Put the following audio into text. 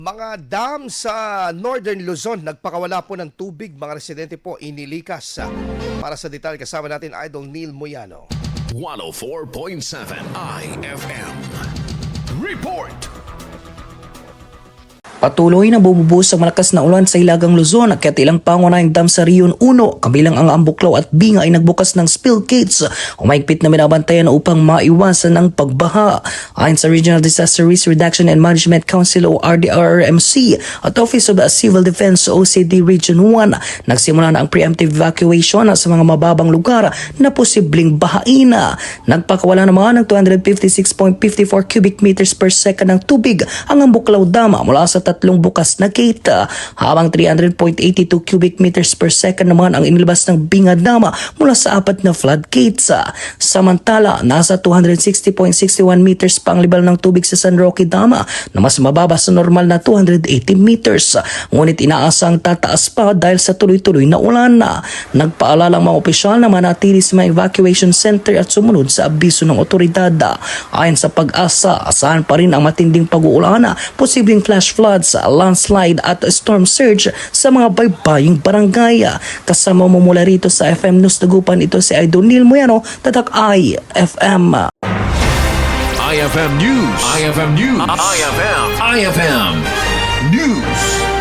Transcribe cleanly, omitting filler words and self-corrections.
Mga dam sa Northern Luzon, nagpakawala po ng tubig, mga residente po Inilikas. Para sa detalye, kasama natin Idol Neil Moyano. 104.7 IFM Report. Patuloy na bumubuhos ang malakas na ulan sa Hilagang Luzon at ilang pangunahing dam sa Region 1, kabilang ang Ambuklaw at Binga ay nagbukas ng spill gates o mahigpit na binabantayan upang maiwasan ang pagbaha. Ayon sa Regional Disaster Risk Reduction and Management Council o RDRMC at Office of Civil Defense o OCD Region 1, nagsimula na ang preemptive evacuation sa mga mababang lugar na posibleng bahain. Nagpakawala naman ng 256.54 cubic meters per second ng tubig ang Ambuklaw Dam mula sa tatlong bukas na gate, habang 300.82 cubic meters per second naman ang inilabas ng Binga Dam mula sa apat na floodgates. Samantala, nasa 260.61 meters pa ang level ng tubig sa San Roque Dam na mas mababa sa normal na 280 meters. Ngunit inaasang tataas pa dahil sa tuloy-tuloy na ulan. Nagpaalala ang mga opisyal na manatili sa mga evacuation center at sumunod sa abiso ng otoridad. Ayon sa Pag-asa, asahan pa rin ang matinding pag-uulan, posibleng flash floods, landslide at storm surge sa mga baybaying barangay. Kasama mo mula rito sa FM News Dagupan, ito si Idol Neil Moyano, tatak IFM. IFM News. IFM News. IFM News.